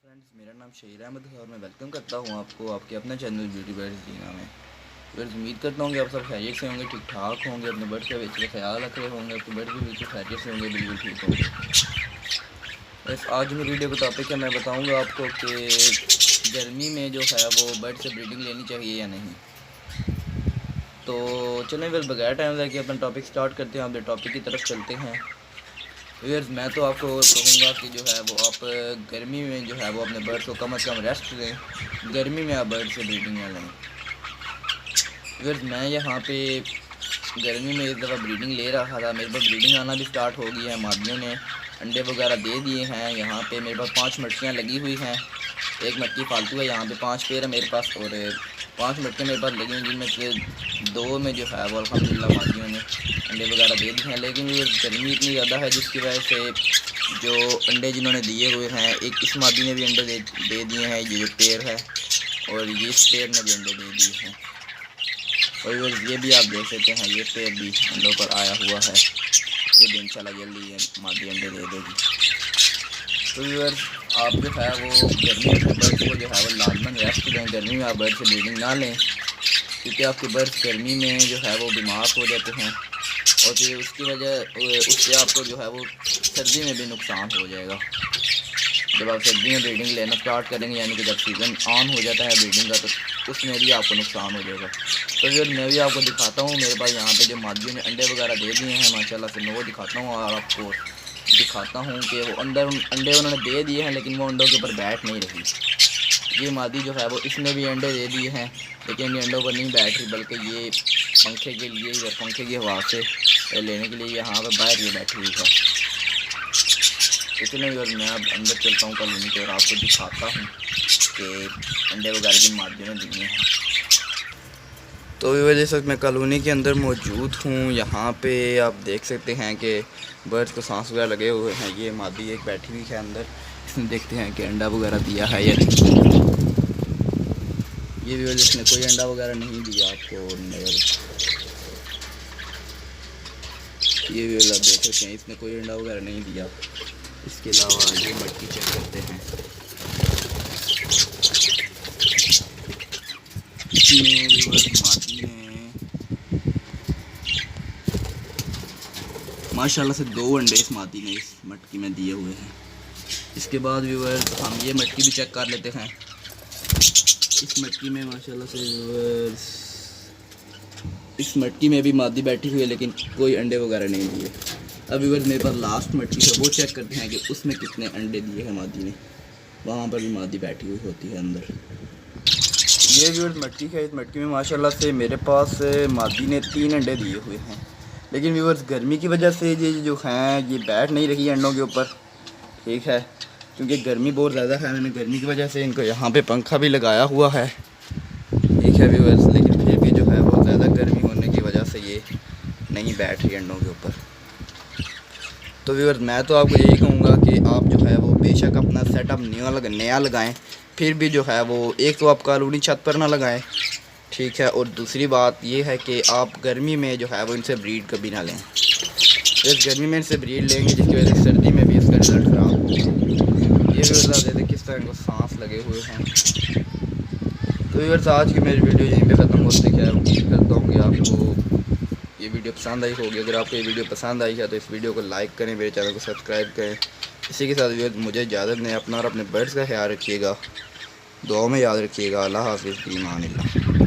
Friends, मेरा नाम शहीर अहमद है और मैं वेलकम करता हूँ आपको आपके अपने चैनल ब्यूटी बर्ड्स दीना में। बर्ड्स, उम्मीद करता हूँ कि आप सब खैरियत से होंगे, ठीक ठाक होंगे, अपने बर्ड्स का अच्छे ख्याल रख रहे होंगे, अपने बर्ड्स भी बिल्कुल खैरियत से होंगे, बिल्कुल ठीक होंगे। बस आज मेरी वीडियो का टॉपिक है, मैं बताऊँगा आपको कि गर्मी में जो है वो बर्ड से ब्रीडिंग लेनी चाहिए या नहीं। तो चलें फिर बगैर टाइम लगे अपना टॉपिक स्टार्ट करते हैं, अपने टॉपिक की तरफ चलते हैं। व्यूअर्स, मैं तो आपको कहूँगा कि जो है वो आप गर्मी में जो है वो अपने बर्ड्स को कम से कम रेस्ट दें। गर्मी में आप बर्ड से ब्रीडिंग ना लें। व्यूअर्स, मैं यहाँ पे गर्मी में इस दफ़ा ब्रीडिंग ले रहा था, मेरे पास ब्रीडिंग आना भी स्टार्ट हो गई है, मादियों ने अंडे वगैरह दे दिए हैं। यहाँ पे मेरे पास 5 मटकियाँ लगी हुई हैं, एक मटकी फालतू है। यहाँ पे 5 पेयर है मेरे पास और 5 मटकियाँ मेरे पास लगी हुई, जिनमें से 2 में जो है वो अल्हम्दुलिल्लाह मादियों ने अंडे वगैरह दे दिए हैं। लेकिन ये गर्मी इतनी ज़्यादा है जिसकी वजह से जो अंडे जिन्होंने दिए हुए हैं, एक इस मादी ने भी अंडे दे दिए हैं, ये जो पेयर है, और ये इस पेयर ने भी अंडे दे दिए हैं। और ये भी आप देख सकते हैं, ये पेयर भी अंडों पर आया हुआ है। ये भी इंशाल्लाह जल्दी ये मादी अंडे दे देगी। तो व्यूअर्स, आप जो है वो गर्मी में बर्ड्स को जो है वो लाजमन रेस्ट दें। गर्मी में आप बर्ड से ब्रीडिंग ना लें, क्योंकि आपके बर्ड्स गर्मी में जो है वो बीमार हो जाते हैं और फिर उसकी वजह उससे आपको जो है वो सर्दी में भी नुकसान हो जाएगा। जब आप सर्दी में ब्रीडिंग लेना स्टार्ट करेंगे, यानी कि जब सीज़न ऑन हो जाता है ब्रीडिंग का, तो उसमें भी आपको नुकसान हो जाएगा। तो फिर मैं भी आपको दिखाता हूँ, मेरे पास यहाँ पे जो मादियों ने अंडे वगैरह दे दिए हैं माशाल्लाह से, मैं वो दिखाता हूँ और आपको दिखाता हूँ कि वो अंदर अंडे उन्होंने दे दिए हैं, लेकिन वो अंडों के ऊपर बैठ नहीं रही। ये मादी जो है वो इसने भी अंडे दे दिए हैं, लेकिन ये अंडों पर नहीं बैठ रही, बल्कि ये पंखे के लिए या पंखे की हवा से लेने के लिए यहाँ पर बाहर ये बैठी हुई है। इसलिए और मैं अब अंदर चलता हूँ कॉलोनी के और आपको दिखाता हूँ कि अंडे वगैरह की मादियों ने दिए हैं। तो इस वजह से मैं कॉलोनी के अंदर मौजूद हूँ। यहाँ पे आप देख सकते हैं कि बर्ड्स को सांस वगैरह लगे हुए हैं। ये मादी एक बैठी हुई है अंदर, इसमें देखते हैं कि अंडा वगैरह दिया है या नहीं। ये भी वजह इसने कोई अंडा वगैरह नहीं दिया आपको। ये भी आप देख सकते हैं, इसने कोई अंडा वगैरह नहीं दिया। इसके अलावा ये मटकी चेक करते हैं, मादी ने माशाल्लाह से 2 अंडे इस मादी ने इस मटकी में दिए हुए हैं। इसके बाद व्यूअर्स हम ये मटकी भी चेक कर लेते हैं। इस मटकी में माशाल्लाह से व्यूअर्स, इस मटकी में भी मादी बैठी हुई है, लेकिन कोई अंडे वगैरह नहीं दिए। अब व्यूअर्स, मेरे पास लास्ट मटकी है, वो चेक करते हैं कि उसमें कितने अंडे दिए हैं मादी ने। वहाँ पर भी मादी बैठी हुई होती है अंदर। ये व्यूअर्स मटकी है, इस मटकी में माशाल्लाह से मेरे पास मादी ने 3 अंडे दिए हुए हैं, लेकिन व्यूअर्स गर्मी की वजह से ये जो हैं ये बैठ नहीं रही अंडों के ऊपर, ठीक है, क्योंकि गर्मी बहुत ज़्यादा है। मैंने गर्मी की वजह से इनको यहाँ पे पंखा भी लगाया हुआ है, ठीक है व्यूअर्स, लेकिन फिर भी जो है बहुत ज़्यादा गर्मी होने की वजह से ये नहीं बैठ रही अंडों के ऊपर। तो व्यूअर्स, मैं तो आपको यही कहूँगा कि आप जो है वो बेशक अपना सेटअप नया लगाएं, फिर भी जो है वो एक तो आप कॉलोनी छत पर ना लगाएं, ठीक है, और दूसरी बात ये है कि आप गर्मी में जो है वो इनसे ब्रीड कभी ना लें। इस गर्मी में इनसे ब्रीड लेंगे जिसकी वजह से सर्दी में भी इसका रिज़ल्ट ख़राब होगा। ये भी बता देते किस तरह इनको सांस लगे हुए हैं। तो व्यूअर्स, आज की मेरी वीडियो यहीं पे ख़त्म होती है। उम्मीद करता हूँ कि आपको ये वीडियो पसंद आई होगी। अगर आपको ये वीडियो पसंद आई है तो इस वीडियो को लाइक करें, मेरे चैनल को सब्सक्राइब करें। इसी के साथ मुझे इजाज़त दें। अपना और अपने बर्ड्स का ख्याल रखिएगा, दुआ में याद रखिएगा। अल्लाह हाफ़िज़, फ़ी अमान अल्लाह।